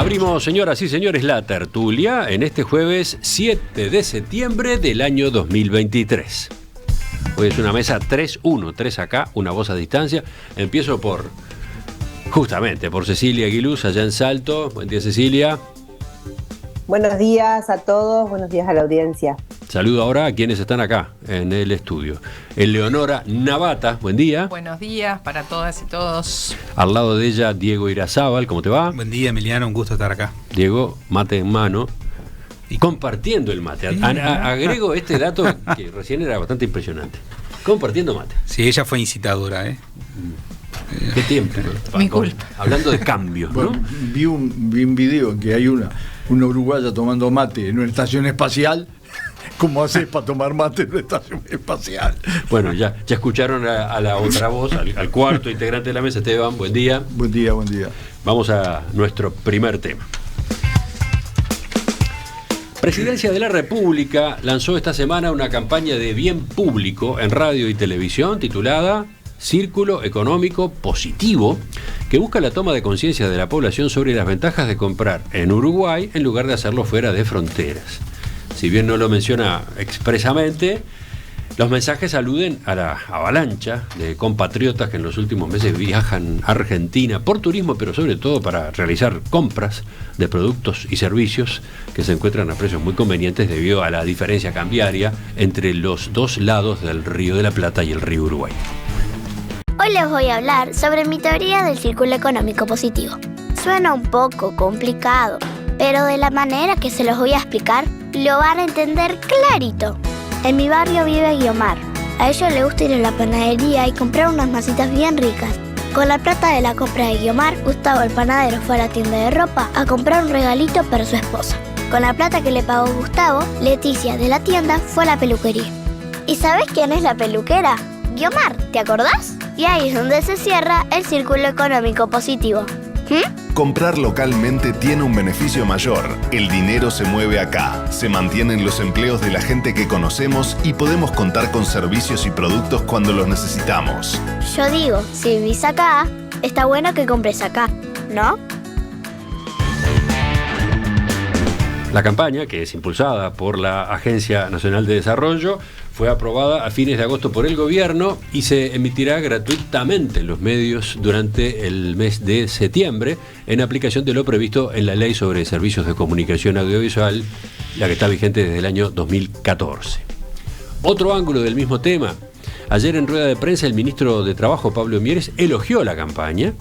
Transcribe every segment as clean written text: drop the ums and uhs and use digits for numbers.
Abrimos, señoras y señores, la tertulia en este jueves 7 de septiembre del año 2023. Hoy es una mesa 3-1, 3 acá, una voz a distancia. Empiezo justamente por Cecilia Aguiluz, allá en Salto. Buen día, Cecilia. Buenos días a todos, buenos días a la audiencia. Saludo ahora a quienes están acá en el estudio. Eleonora Navata, buen día. Buenos días para todas y todos. Al lado de ella, Diego Irazábal, ¿cómo te va? Buen día, Emiliano, un gusto estar acá. Diego, mate en mano y compartiendo el mate. Agrego este dato que recién era bastante impresionante. Compartiendo mate. Sí, ella fue incitadora, ¿eh? ¿Qué tiempo? Mi culpa. Hablando de cambios, ¿no? Bueno, vi un video en que hay una uruguaya tomando mate en una estación espacial. ¿Cómo haces para tomar mate en una estación espacial? Bueno, ya escucharon a la otra voz, al cuarto integrante de la mesa, Esteban. Buen día. Buen día, buen día. Vamos a nuestro primer tema. Presidencia de la República lanzó esta semana una campaña de bien público en radio y televisión titulada Círculo Económico Positivo, que busca la toma de conciencia de la población sobre las ventajas de comprar en Uruguay en lugar de hacerlo fuera de fronteras. Si bien no lo menciona expresamente, los mensajes aluden a la avalancha de compatriotas que en los últimos meses viajan a Argentina por turismo, pero sobre todo para realizar compras de productos y servicios que se encuentran a precios muy convenientes debido a la diferencia cambiaria entre los dos lados del Río de la Plata y el río Uruguay. Hoy les voy a hablar sobre mi teoría del círculo económico positivo. Suena un poco complicado, pero de la manera que se los voy a explicar, lo van a entender clarito. En mi barrio vive Guiomar. A ella le gusta ir a la panadería y comprar unas masitas bien ricas. Con la plata de la compra de Guiomar, Gustavo el panadero fue a la tienda de ropa a comprar un regalito para su esposa. Con la plata que le pagó Gustavo, Leticia de la tienda fue a la peluquería. ¿Y sabes quién es la peluquera? Guiomar, ¿te acordás? Y ahí es donde se cierra el círculo económico positivo. Comprar localmente tiene un beneficio mayor. El dinero se mueve acá, se mantienen los empleos de la gente que conocemos y podemos contar con servicios y productos cuando los necesitamos. Yo digo, si vivís acá, está bueno que compres acá, ¿no? La campaña, que es impulsada por la Agencia Nacional de Desarrollo, fue aprobada a fines de agosto por el gobierno y se emitirá gratuitamente en los medios durante el mes de septiembre, en aplicación de lo previsto en la Ley sobre Servicios de Comunicación Audiovisual, la que está vigente desde el año 2014. Otro ángulo del mismo tema. Ayer en rueda de prensa el ministro de Trabajo, Pablo Mieres, elogió la campaña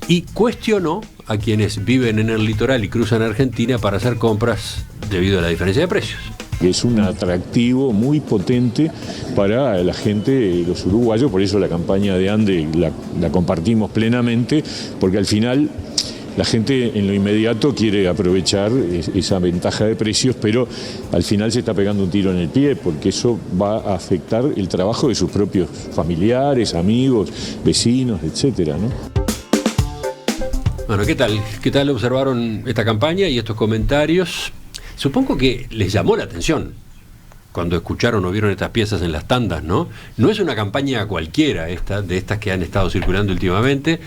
y cuestionó a quienes viven en el litoral y cruzan Argentina para hacer compras debido a la diferencia de precios. Es un atractivo muy potente para la gente, los uruguayos, por eso la campaña de ANDE la compartimos plenamente, porque al final la gente en lo inmediato quiere aprovechar esa ventaja de precios, pero al final se está pegando un tiro en el pie, porque eso va a afectar el trabajo de sus propios familiares, amigos, vecinos, etcétera, ¿no? Bueno, ¿qué tal observaron esta campaña y estos comentarios? Supongo que les llamó la atención cuando escucharon o vieron estas piezas en las tandas, ¿no? No es una campaña cualquiera de estas que han estado circulando últimamente.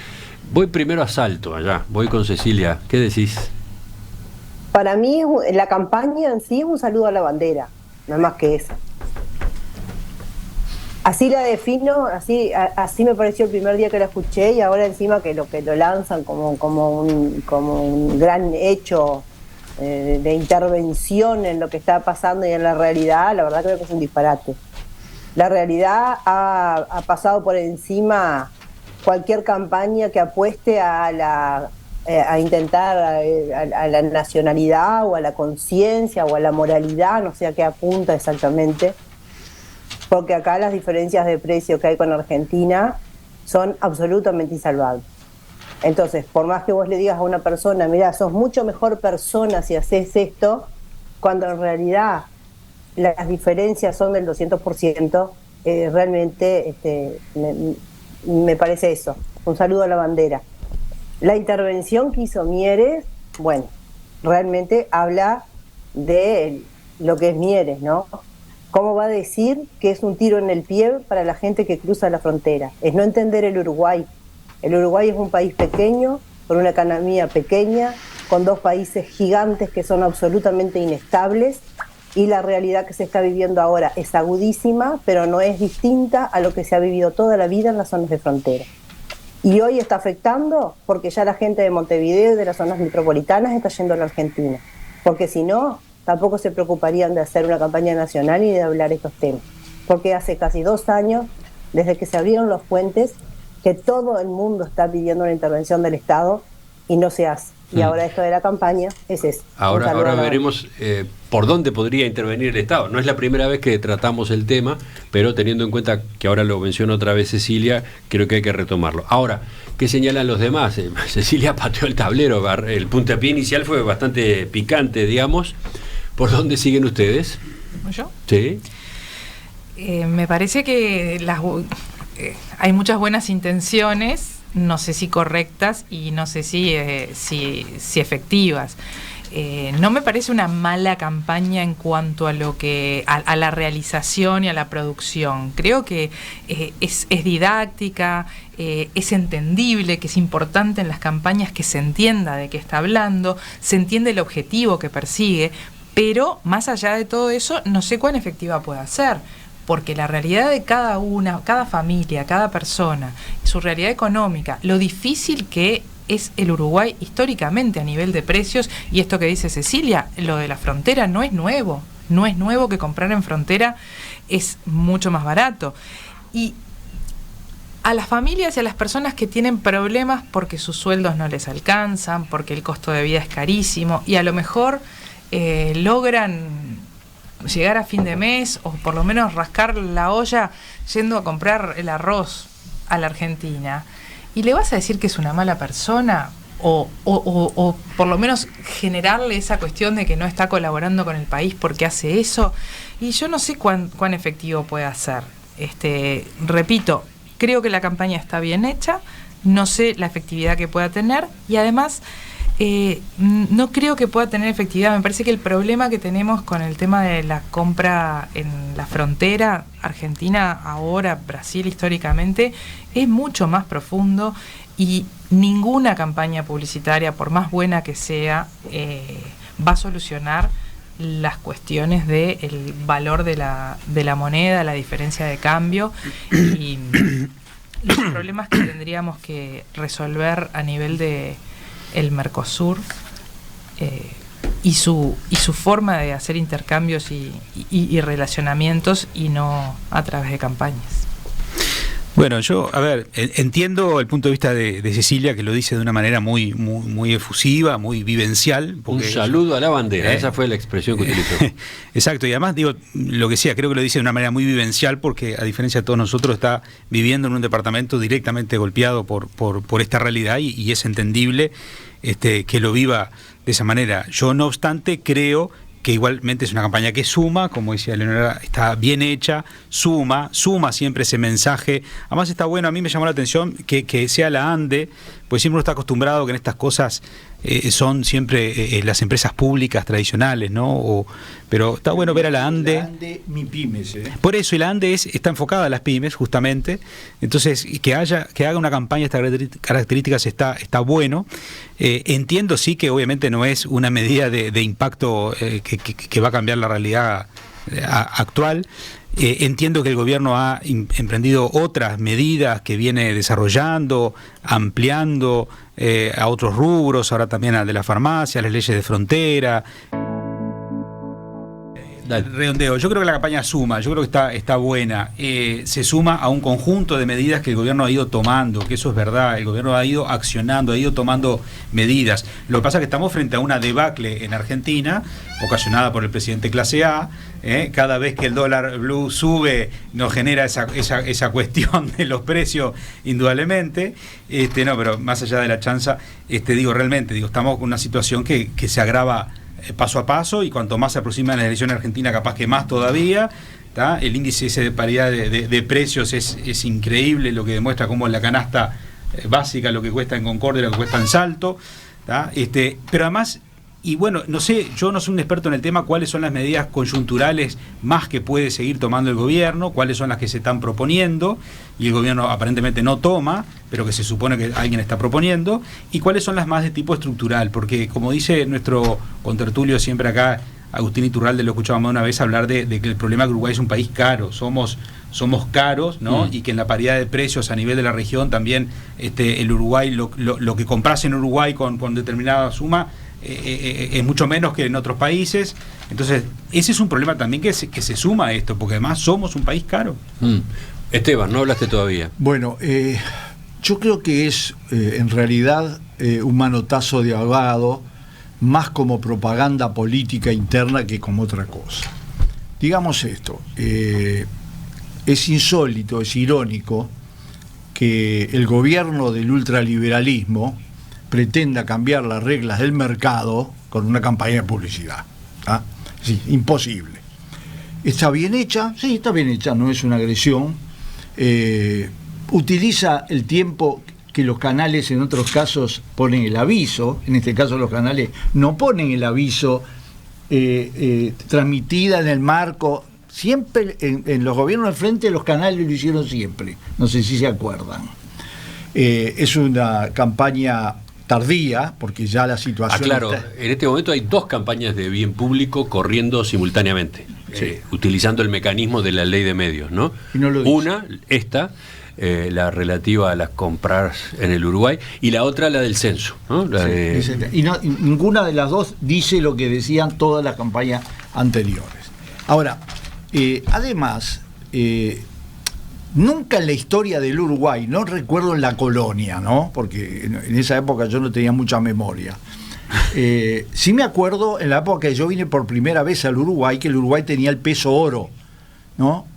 Voy primero a Salto, allá. Voy con Cecilia. ¿Qué decís? Para mí la campaña en sí es un saludo a la bandera, no es más que eso. Así la defino, así me pareció el primer día que la escuché, y ahora encima que lo lanzan como un gran hecho de intervención en lo que está pasando y en la realidad, la verdad creo que es un disparate. La realidad ha pasado por encima cualquier campaña que apueste a intentar a la nacionalidad o a la conciencia o a la moralidad, no sé a qué apunta exactamente, porque acá las diferencias de precio que hay con Argentina son absolutamente insalvables. Entonces, por más que vos le digas a una persona, mirá, sos mucho mejor persona si haces esto, cuando en realidad las diferencias son del 200%, realmente me parece eso, un saludo a la bandera. La intervención que hizo Mieres, bueno, realmente habla de lo que es Mieres, ¿no? ¿Cómo va a decir que es un tiro en el pie para la gente que cruza la frontera? Es no entender el Uruguay. El Uruguay es un país pequeño, con una economía pequeña, con dos países gigantes que son absolutamente inestables, y la realidad que se está viviendo ahora es agudísima, pero no es distinta a lo que se ha vivido toda la vida en las zonas de frontera. Y hoy está afectando porque ya la gente de Montevideo y de las zonas metropolitanas está yendo a la Argentina, porque si no, tampoco se preocuparían de hacer una campaña nacional y de hablar estos temas, porque hace casi 2 años, desde que se abrieron los puentes, que todo el mundo está pidiendo una intervención del Estado y no se hace. Y ahora esto de la campaña es eso. Ahora veremos por dónde podría intervenir el Estado. No es la primera vez que tratamos el tema, pero teniendo en cuenta que ahora lo menciona otra vez Cecilia, creo que hay que retomarlo. Ahora, ¿qué señalan los demás? Cecilia pateó el tablero, el puntapié inicial fue bastante picante, digamos. ¿Por dónde siguen ustedes? ¿Yo? Sí. Me parece que hay muchas buenas intenciones, no sé si correctas y no sé si efectivas. No me parece una mala campaña en cuanto a lo que a la realización y a la producción. Creo que es didáctica, es entendible, que es importante en las campañas que se entienda de qué está hablando, se entiende el objetivo que persigue, pero más allá de todo eso, no sé cuán efectiva puede ser. Porque la realidad de cada familia, cada persona, su realidad económica, lo difícil que es el Uruguay históricamente a nivel de precios, y esto que dice Cecilia, lo de la frontera no es nuevo que comprar en frontera es mucho más barato. Y a las familias y a las personas que tienen problemas porque sus sueldos no les alcanzan, porque el costo de vida es carísimo, y a lo mejor logran llegar a fin de mes o por lo menos rascar la olla yendo a comprar el arroz a la Argentina, y le vas a decir que es una mala persona o por lo menos generarle esa cuestión de que no está colaborando con el país porque hace eso, y yo no sé cuán efectivo puede ser. Repito, creo que la campaña está bien hecha, no sé la efectividad que pueda tener, y además no creo que pueda tener efectividad. Me parece que el problema que tenemos con el tema de la compra en la frontera, Argentina ahora, Brasil históricamente, es mucho más profundo, y ninguna campaña publicitaria, por más buena que sea, va a solucionar las cuestiones del valor de la moneda, la diferencia de cambio y los problemas que tendríamos que resolver a nivel de el Mercosur y su forma de hacer intercambios y relacionamientos, y no a través de campañas. Bueno, yo, entiendo el punto de vista de Cecilia, que lo dice de una manera muy efusiva, muy vivencial. Un saludo a la bandera, esa fue la expresión que utilizó. Exacto, y además, digo, lo que decía, creo que lo dice de una manera muy vivencial, porque a diferencia de todos nosotros está viviendo en un departamento directamente golpeado por esta realidad, y es entendible que lo viva de esa manera. Yo, no obstante, creo que igualmente es una campaña que suma, como decía Leonora, está bien hecha, suma siempre ese mensaje. Además está bueno, a mí me llamó la atención que sea la ANDE, pues siempre uno está acostumbrado que en estas cosas son siempre las empresas públicas tradicionales, ¿no? Pero está bueno ver a la ANDE. La ANDE MIPYMES, Por eso, y la ANDE está enfocada a las pymes, justamente. Entonces, que haga una campaña de estas características está bueno. Entiendo, sí, que obviamente no es una medida de impacto que va a cambiar la realidad actual. Entiendo que el gobierno ha emprendido otras medidas que viene desarrollando, ampliando a otros rubros, ahora también al de la farmacia, las leyes de frontera. Redondeo, yo creo que la campaña suma, yo creo que está buena, se suma a un conjunto de medidas que el gobierno ha ido tomando, que eso es verdad, el gobierno ha ido accionando, ha ido tomando medidas. Lo que pasa es que estamos frente a una debacle en Argentina, ocasionada por el presidente clase A. Cada vez que el dólar blue sube nos genera esa cuestión de los precios, indudablemente. No, pero más allá de la chanza, realmente estamos con una situación que se agrava paso a paso, y cuanto más se aproxima la elección argentina, capaz que más todavía. El índice ese de paridad de precios es increíble, lo que demuestra cómo la canasta básica, lo que cuesta en Concordia, lo que cuesta en Salto. Pero además, y bueno, no sé, yo no soy un experto en el tema, cuáles son las medidas coyunturales más que puede seguir tomando el gobierno, cuáles son las que se están proponiendo, y el gobierno aparentemente no toma, pero que se supone que alguien está proponiendo, y cuáles son las más de tipo estructural, porque como dice nuestro contertulio siempre acá, Agustín Iturralde, lo escuchábamos una vez hablar de que el problema es que Uruguay es un país caro, somos caros, ¿no? Y que en la paridad de precios a nivel de la región también el Uruguay, lo que compras en Uruguay con determinada suma es mucho menos que en otros países. Entonces ese es un problema también que se suma a esto, porque además somos un país caro. Esteban, no hablaste todavía. Bueno, yo creo que es en realidad un manotazo de ahogado, más como propaganda política interna que como otra cosa. Digamos esto, es insólito, es irónico que el gobierno del ultraliberalismo pretenda cambiar las reglas del mercado con una campaña de publicidad. ¿Ah? Sí, imposible. ¿Está bien hecha? Sí, está bien hecha, no es una agresión. Utiliza el tiempo que los canales en otros casos ponen el aviso, en este caso los canales no ponen el aviso transmitida en el marco, siempre en los gobiernos al frente los canales lo hicieron siempre, no sé si se acuerdan. Es una campaña tardía, porque ya la situación... Claro, en este momento hay dos campañas de bien público corriendo simultáneamente, utilizando el mecanismo de la ley de medios, ¿no? Una, la relativa a las compras en el Uruguay, y la otra la del censo, ¿no? Y ninguna de las dos dice lo que decían todas las campañas anteriores. Ahora, además, nunca en la historia del Uruguay, no recuerdo en la colonia, ¿no? Porque en esa época yo no tenía mucha memoria. Sí me acuerdo en la época que yo vine por primera vez al Uruguay, que el Uruguay tenía el peso oro, ¿no?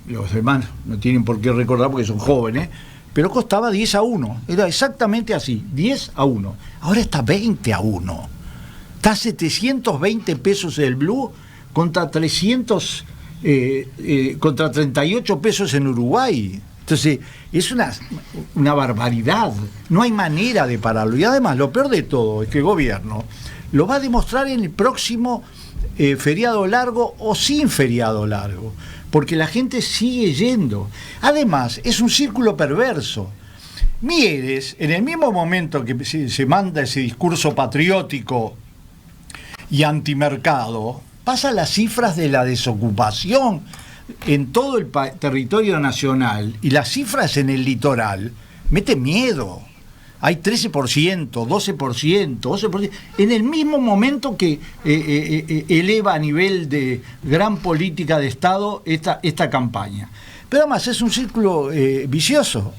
Los demás no tienen por qué recordar porque son jóvenes, pero costaba 10-1, era exactamente así, 10-1. Ahora está 20-1, está 720 pesos el blue contra 38 pesos en Uruguay. Entonces es una barbaridad, no hay manera de pararlo. Y además lo peor de todo es que el gobierno lo va a demostrar en el próximo feriado largo o sin feriado largo, porque la gente sigue yendo. Además, es un círculo perverso. Mieres, en el mismo momento que se manda ese discurso patriótico y antimercado, pasa las cifras de la desocupación en todo el territorio nacional y las cifras en el litoral, mete miedo. Hay 13%, 12%, 12%, en el mismo momento que eleva a nivel de gran política de Estado esta campaña. Pero además es un círculo vicioso.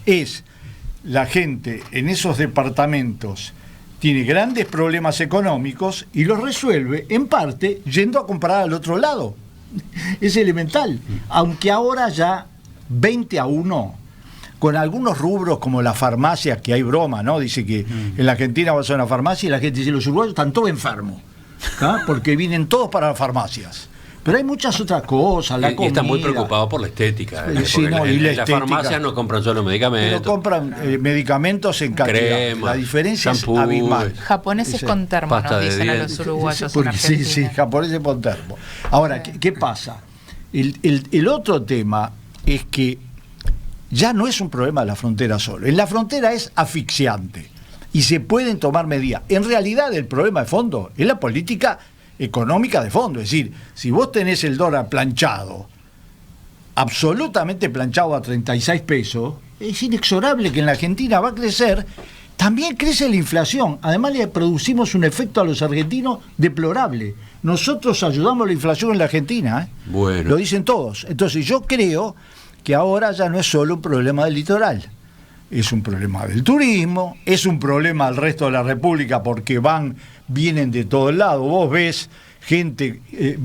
La gente en esos departamentos tiene grandes problemas económicos y los resuelve en parte yendo a comprar al otro lado. Es elemental. Aunque ahora ya 20-1, con algunos rubros como las farmacias, que hay broma, ¿no? Dice que en la Argentina vas a una farmacia y la gente dice, los uruguayos están todos enfermos, ¿ah? Porque vienen todos para las farmacias. Pero hay muchas otras cosas, la comida. Y están muy preocupados por la estética. Sí, no, y las farmacias no compran solo medicamentos. Pero compran medicamentos en cantidad. Crema, la diferencia shampoo, es abismal. Japoneses con termo, nos dicen a los uruguayos en Argentina. Sí, japoneses con termo. Ahora, ¿qué pasa? El otro tema es que ya no es un problema de la frontera solo. En la frontera es asfixiante y se pueden tomar medidas. En realidad el problema de fondo es la política económica de fondo. Es decir, si vos tenés el dólar planchado, absolutamente planchado a 36 pesos, es inexorable que en la Argentina va a crecer. También crece la inflación. Además le producimos un efecto a los argentinos deplorable. Nosotros ayudamos a la inflación en la Argentina, ¿eh? Bueno. Lo dicen todos. Entonces yo creo que ahora ya no es solo un problema del litoral, es un problema del turismo, es un problema del resto de la República porque vienen de todos lados. Vos ves gente,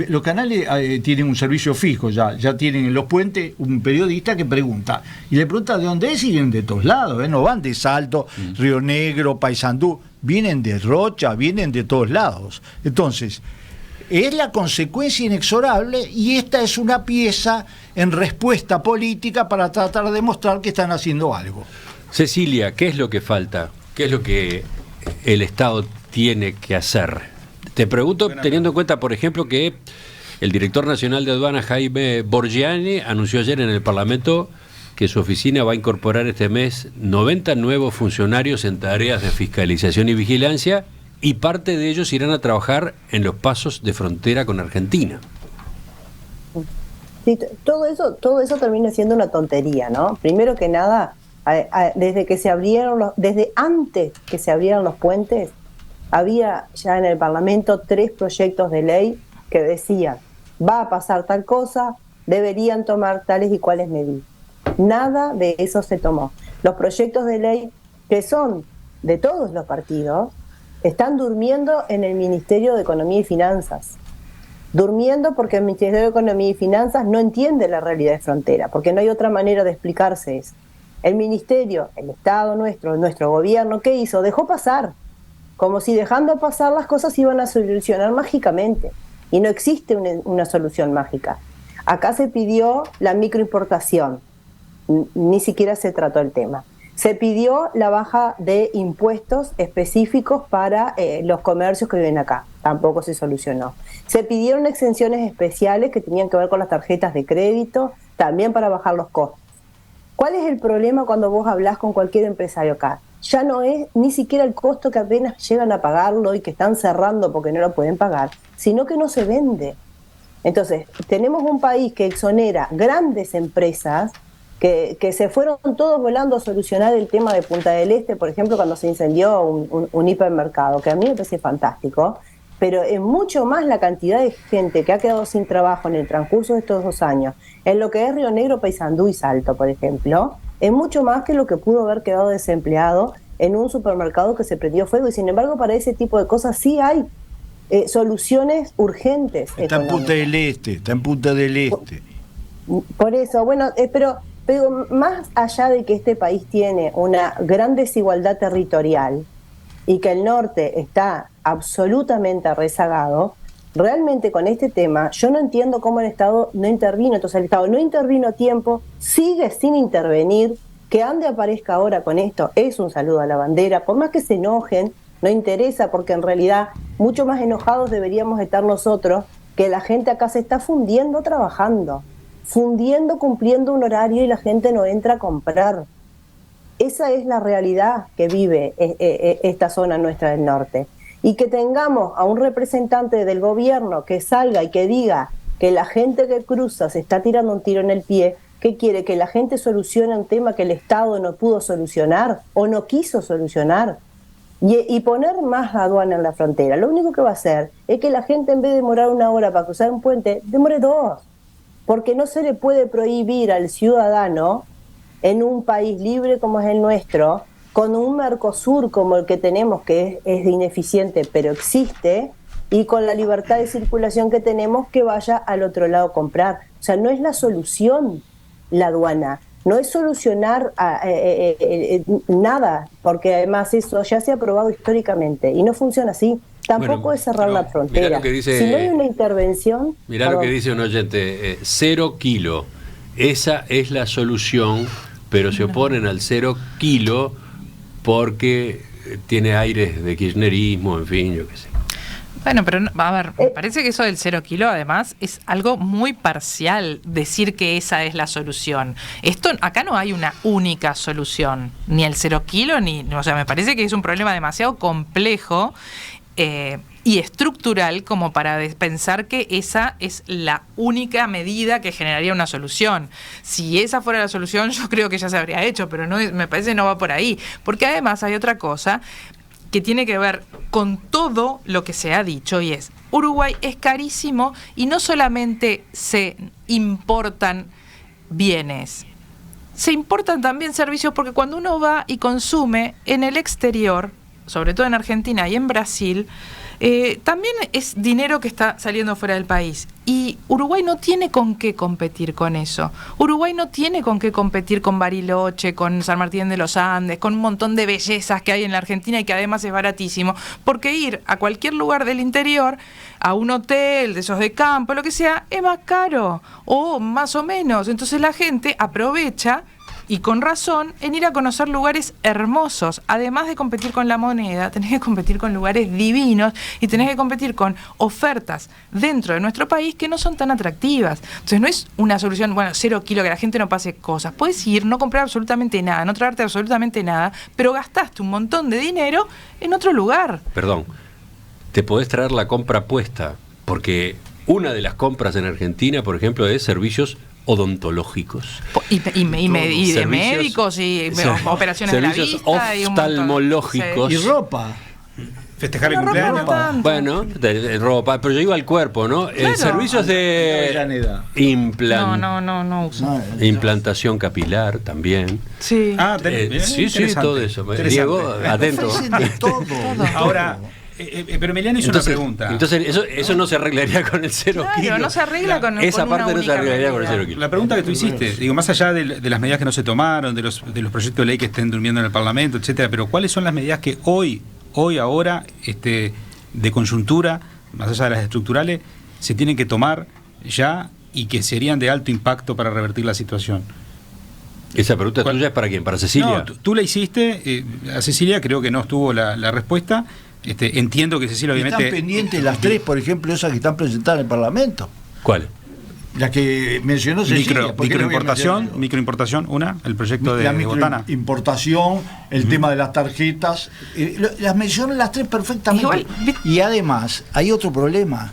los canales tienen un servicio fijo, ya tienen en los puentes un periodista que pregunta, y le pregunta de dónde es y vienen de todos lados, no van de Salto, Río Negro, Paysandú, vienen de Rocha, vienen de todos lados. Entonces, es la consecuencia inexorable y esta es una pieza en respuesta política para tratar de demostrar que están haciendo algo. Cecilia, ¿qué es lo que falta? ¿Qué es lo que el Estado tiene que hacer? Te pregunto teniendo en cuenta, por ejemplo, que el director nacional de aduanas, Jaime Borgiani, anunció ayer en el Parlamento que su oficina va a incorporar este mes 90 nuevos funcionarios en tareas de fiscalización y vigilancia, y parte de ellos irán a trabajar en los pasos de frontera con Argentina. Sí, todo eso termina siendo una tontería, ¿no? Primero que nada, desde antes que se abrieran los puentes, había ya en el Parlamento 3 proyectos de ley que decían, va a pasar tal cosa, deberían tomar tales y cuales medidas. Nada de eso se tomó. Los proyectos de ley, que son de todos los partidos, están durmiendo en el Ministerio de Economía y Finanzas. Durmiendo porque el Ministerio de Economía y Finanzas no entiende la realidad de frontera, porque no hay otra manera de explicarse eso. El Ministerio, el Estado nuestro gobierno, ¿qué hizo? Dejó pasar, como si dejando pasar las cosas iban a solucionar mágicamente. Y no existe una solución mágica. Acá se pidió la microimportación, ni siquiera se trató el tema. Se pidió la baja de impuestos específicos para los comercios que viven acá, tampoco se solucionó. Se pidieron exenciones especiales que tenían que ver con las tarjetas de crédito, también para bajar los costos. ¿Cuál es el problema cuando vos hablás con cualquier empresario acá? Ya no es ni siquiera el costo que apenas llegan a pagarlo y que están cerrando porque no lo pueden pagar, sino que no se vende. Entonces, tenemos un país que exonera grandes empresas que se fueron todos volando a solucionar el tema de Punta del Este, por ejemplo, cuando se incendió un hipermercado, que a mí me parece fantástico, pero es mucho más la cantidad de gente que ha quedado sin trabajo en el transcurso de estos 2 años, en lo que es Río Negro, Paysandú y Salto, por ejemplo, es mucho más que lo que pudo haber quedado desempleado en un supermercado que se prendió fuego, y sin embargo para ese tipo de cosas sí hay soluciones urgentes. Está en Punta del Este, Por eso, bueno, pero más allá de que este país tiene una gran desigualdad territorial y que el norte está absolutamente rezagado, realmente con este tema yo no entiendo cómo el Estado no intervino. Entonces el Estado no intervino a tiempo, sigue sin intervenir. Que Ande aparezca ahora con esto es un saludo a la bandera, por más que se enojen, no interesa, porque en realidad mucho más enojados deberíamos estar nosotros, que la gente acá se está fundiendo trabajando, cumpliendo un horario y la gente no entra a comprar. Esa es la realidad que vive esta zona nuestra del norte. Y que tengamos a un representante del gobierno que salga y que diga que la gente que cruza se está tirando un tiro en el pie, ¿qué quiere? ¿Que la gente solucione un tema que el Estado no pudo solucionar o no quiso solucionar? Y poner más aduana en la frontera. Lo único que va a hacer es que la gente, en vez de demorar 1 hora para cruzar un puente, demore 2. Porque no se le puede prohibir al ciudadano, en un país libre como es el nuestro, con un Mercosur como el que tenemos, que es ineficiente pero existe, y con la libertad de circulación que tenemos, que vaya al otro lado a comprar. O sea, no es la solución la aduana, no es solucionar nada, porque además eso ya se ha probado históricamente y no funciona así. Tampoco es cerrar la frontera. Si no hay una intervención... Mirá lo que dice un oyente, 0 kilo, esa es la solución, pero se oponen al 0 kilo porque tiene aires de kirchnerismo, en fin, yo qué sé. Bueno, pero a ver, me parece que eso del 0 kilo además es algo muy parcial, decir que esa es la solución. Acá no hay una única solución, ni el 0 kilo, o sea, me parece que es un problema demasiado complejo y estructural como para pensar que esa es la única medida que generaría una solución. Si esa fuera la solución, yo creo que ya se habría hecho, pero no, me parece que no va por ahí. Porque además hay otra cosa que tiene que ver con todo lo que se ha dicho, y es: Uruguay es carísimo y no solamente se importan bienes, se importan también servicios, porque cuando uno va y consume en el exterior, sobre todo en Argentina y en Brasil, también es dinero que está saliendo fuera del país. Y Uruguay no tiene con qué competir con eso. Uruguay no tiene con qué competir con Bariloche, con San Martín de los Andes, con un montón de bellezas que hay en la Argentina y que además es baratísimo. Porque ir a cualquier lugar del interior, a un hotel, de esos de campo, lo que sea, es más caro, o más o menos. Entonces la gente aprovecha y con razón, en ir a conocer lugares hermosos. Además de competir con la moneda, tenés que competir con lugares divinos y tenés que competir con ofertas dentro de nuestro país que no son tan atractivas. Entonces no es una solución, 0 kilos, que la gente no pase cosas. Puedes ir, no comprar absolutamente nada, no traerte absolutamente nada, pero gastaste un montón de dinero en otro lugar. Perdón, te podés traer la compra puesta, porque una de las compras en Argentina, por ejemplo, es servicios odontológicos. Y de médicos y operaciones de la vista. Oftalmológicos. Y ropa. Festejar el cumpleaños. Bueno, de ropa, pero yo iba al cuerpo, ¿no? Claro. Servicios de No uso. implantación capilar también. Sí. Sí, todo eso. Diego, atento. Todo. Ahora, pero Emiliano hizo una pregunta. Entonces, eso no se arreglaría con el 0 Claro, kilos. no se arregla con esa con parte una no se única arreglaría con el medida. 0 kilos. La pregunta que tú hiciste, digo, más allá de las medidas que no se tomaron, de los proyectos de ley que estén durmiendo en el Parlamento, etcétera, pero ¿cuáles son las medidas que ahora, de coyuntura, más allá de las estructurales, se tienen que tomar ya y que serían de alto impacto para revertir la situación? Esa pregunta tuya es para quién, para Cecilia. No, tú la hiciste, a Cecilia creo que no estuvo la respuesta. Entiendo que Cecilia obviamente... Están pendientes las tres, por ejemplo, esas que están presentadas en el Parlamento. ¿Cuál? La que mencionó Cecilia. Microimportación, el proyecto de Botana. Microimportación, el tema de las tarjetas. Las mencionó las tres perfectamente. Y además, hay otro problema.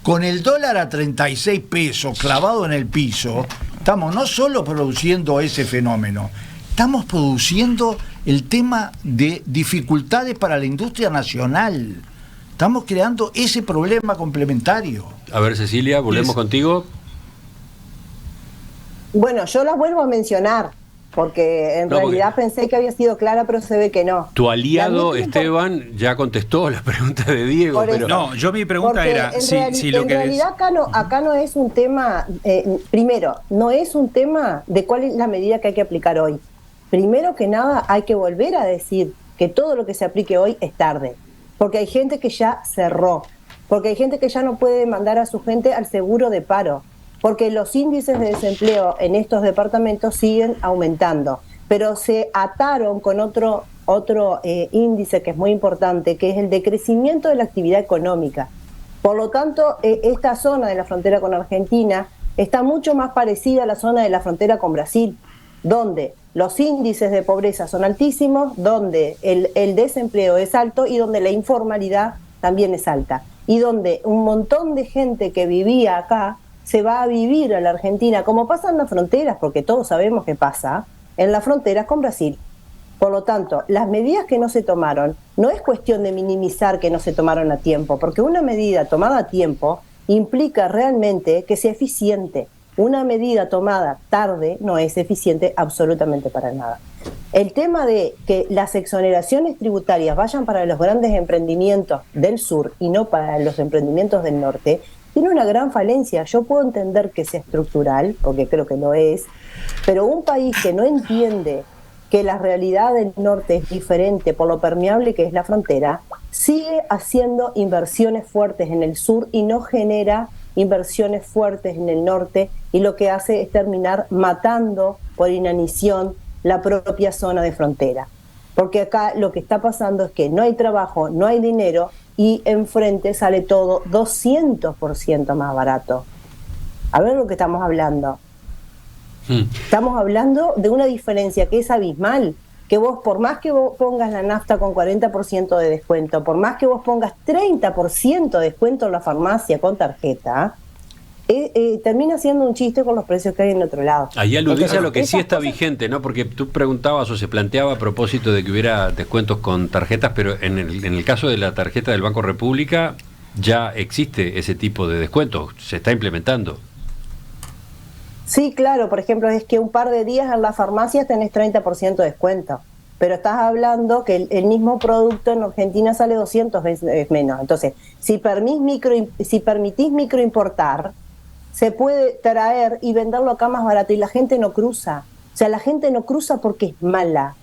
Con el dólar a 36 pesos clavado en el piso, estamos no solo produciendo ese fenómeno, estamos produciendo el tema de dificultades para la industria nacional. Estamos creando ese problema complementario. A ver, Cecilia, volvemos contigo. Bueno, yo las vuelvo a mencionar, porque en realidad pensé que había sido clara, pero se ve que no. Tu aliado Esteban ya contestó la pregunta de Diego. Pero... No, mi pregunta era si lo que... En realidad acá no es un tema, primero, no es un tema de cuál es la medida que hay que aplicar hoy. Primero que nada hay que volver a decir que todo lo que se aplique hoy es tarde, porque hay gente que ya cerró, porque hay gente que ya no puede mandar a su gente al seguro de paro, porque los índices de desempleo en estos departamentos siguen aumentando, pero se ataron con otro índice que es muy importante, que es el decrecimiento de la actividad económica. Por lo tanto, esta zona de la frontera con Argentina está mucho más parecida a la zona de la frontera con Brasil, donde los índices de pobreza son altísimos, donde el desempleo es alto y donde la informalidad también es alta, y donde un montón de gente que vivía acá se va a vivir a la Argentina, como pasa en las fronteras, porque todos sabemos que pasa, en las fronteras con Brasil. Por lo tanto, las medidas que no se tomaron, no es cuestión de minimizar que no se tomaron a tiempo, porque una medida tomada a tiempo implica realmente que sea eficiente. Una medida tomada tarde no es eficiente absolutamente para nada. El tema de que las exoneraciones tributarias vayan para los grandes emprendimientos del sur y no para los emprendimientos del norte, tiene una gran falencia. Yo puedo entender que sea estructural, porque creo que lo es, pero un país que no entiende que la realidad del norte es diferente por lo permeable que es la frontera, sigue haciendo inversiones fuertes en el sur y no genera inversiones fuertes en el norte, y lo que hace es terminar matando por inanición la propia zona de frontera. Porque acá lo que está pasando es que no hay trabajo, no hay dinero, y enfrente sale todo 200% más barato. A ver lo que estamos hablando. Estamos hablando de una diferencia que es abismal, que vos, por más que vos pongas la nafta con 40% de descuento, por más que vos pongas 30% de descuento en la farmacia con tarjeta, termina siendo un chiste con los precios que hay en otro lado. Ahí aludís a lo que sí está vigente, ¿no? Porque tú preguntabas o se planteaba a propósito de que hubiera descuentos con tarjetas, pero en el caso de la tarjeta del Banco República ya existe ese tipo de descuentos, se está implementando. Sí, claro, por ejemplo, es que un par de días en las farmacias tenés 30% de descuento, pero estás hablando que el mismo producto en Argentina sale 200 veces menos. Entonces, si permitís microimportar, se puede traer y venderlo acá más barato, y la gente no cruza. O sea, la gente no cruza porque es mala.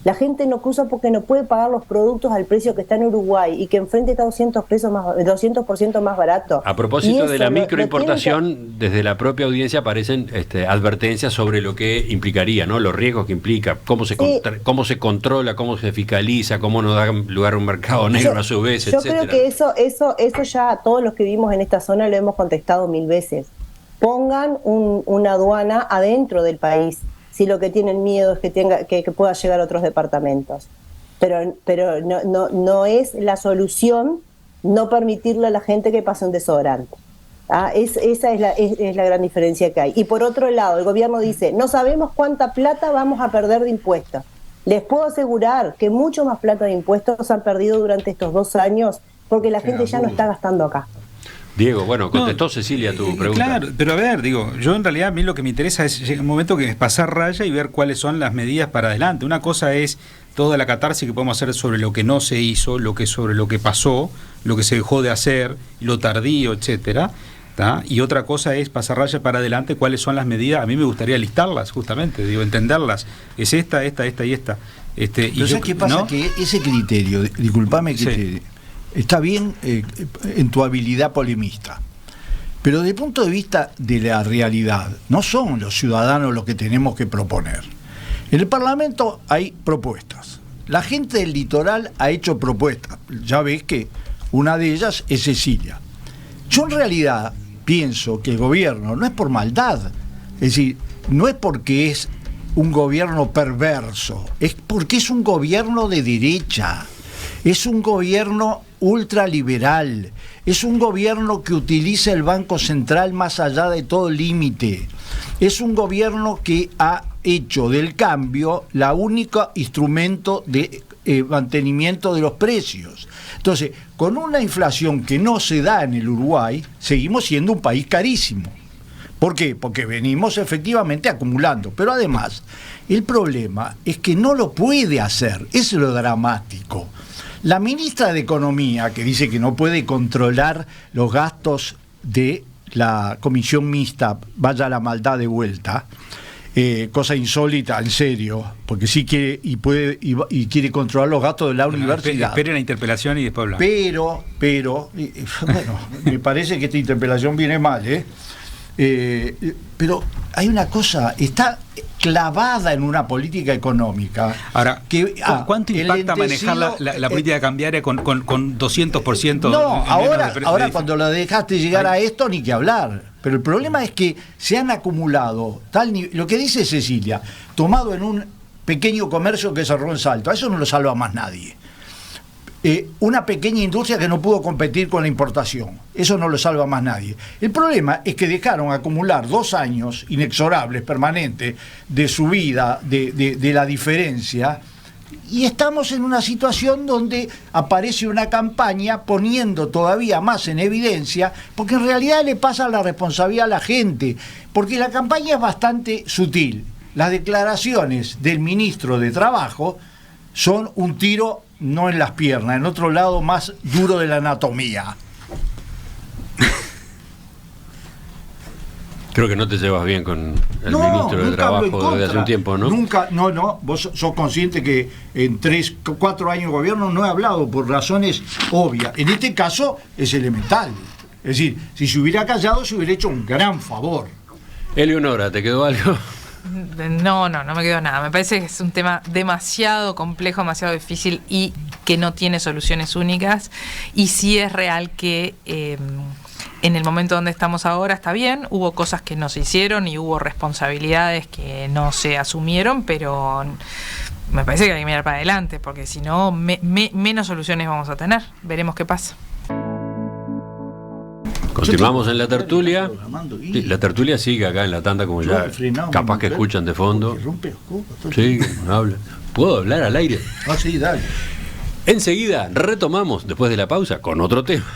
La gente no cruza porque no puede pagar los productos al precio que está en Uruguay y que enfrente está 200% más barato. A propósito de la microimportación, desde la propia audiencia aparecen advertencias sobre lo que implicaría, ¿no? Los riesgos que implica, cómo se controla, cómo se fiscaliza, cómo no da lugar a un mercado negro a su vez, yo etcétera. Creo que eso ya todos los que vivimos en esta zona lo hemos contestado 1000 veces. Pongan una aduana adentro del país. Si lo que tienen miedo es que pueda llegar a otros departamentos. Pero no es la solución no permitirle a la gente que pase un desodorante. Esa es la gran diferencia que hay. Y por otro lado, el gobierno dice, no sabemos cuánta plata vamos a perder de impuestos. Les puedo asegurar que mucho más plata de impuestos han perdido durante estos 2 años porque la gente ya no está gastando acá. Diego, bueno, contestó Cecilia tu pregunta. Claro, pero a ver, yo en realidad a mí lo que me interesa es un momento que es pasar raya y ver cuáles son las medidas para adelante. Una cosa es toda la catarsis que podemos hacer sobre lo que no se hizo, sobre lo que pasó, lo que se dejó de hacer, lo tardío, etcétera. ¿tá? Y otra cosa es pasar raya para adelante cuáles son las medidas. A mí me gustaría listarlas, justamente, entenderlas. Es esta y esta. Pero ¿sabes qué pasa? ¿No? Que ese criterio, disculpame que está bien en tu habilidad polemista, pero desde el punto de vista de la realidad, no son los ciudadanos los que tenemos que proponer. En el Parlamento hay propuestas. La gente del litoral ha hecho propuestas. Ya ves que una de ellas es Cecilia. Yo en realidad pienso que el gobierno no es por maldad, es decir, no es porque es un gobierno perverso, es porque es un gobierno de derecha, es un gobierno ultraliberal, es un gobierno que utiliza el Banco Central más allá de todo límite, es un gobierno que ha hecho del cambio la única instrumento de mantenimiento de los precios. Entonces, con una inflación que no se da en el Uruguay, seguimos siendo un país carísimo. ¿Por qué? Porque venimos efectivamente acumulando. Pero además, el problema es que no lo puede hacer. Eso es lo dramático. La ministra de Economía, que dice que no puede controlar los gastos de la comisión mixta, vaya la maldad de vuelta, cosa insólita, en serio, porque sí quiere y quiere controlar los gastos de la universidad. Espere la interpelación y después hablamos. Pero, bueno, me parece que esta interpelación viene mal, pero hay una cosa, está clavada en una política económica. Ahora, ¿cuánto impacta manejar la política cambiaria con 200%? No, ahora cuando la dejaste llegar a esto, ni que hablar. Pero el problema es que se han acumulado lo que dice Cecilia, tomado en un pequeño comercio que cerró en Salto, a eso no lo salva más nadie. Una pequeña industria que no pudo competir con la importación, eso no lo salva más nadie. El problema es que dejaron acumular 2 años inexorables, permanentes, de subida de la diferencia, y estamos en una situación donde aparece una campaña poniendo todavía más en evidencia, porque en realidad le pasa la responsabilidad a la gente, porque la campaña es bastante sutil. Las declaraciones del ministro de Trabajo son un tiro no en las piernas, en otro lado más duro de la anatomía. Creo que no te llevas bien con el ministro de Trabajo desde hace un tiempo, ¿no? Nunca, no. Vos sos consciente que en 3-4 años de gobierno no he hablado por razones obvias. En este caso es elemental. Es decir, si se hubiera callado se hubiera hecho un gran favor. Eleonora, ¿te quedó algo? No me quedó nada. Me parece que es un tema demasiado complejo, demasiado difícil y que no tiene soluciones únicas. Y sí es real que en el momento donde estamos ahora está bien, hubo cosas que no se hicieron y hubo responsabilidades que no se asumieron, pero me parece que hay que mirar para adelante, porque si no, menos soluciones vamos a tener. Veremos qué pasa. Continuamos en la tertulia. La tertulia sigue acá en la tanda, como ya capaz que escuchan de fondo. Sí, habla. ¿Puedo hablar al aire? Sí, dale. Enseguida retomamos, después de la pausa, con otro tema.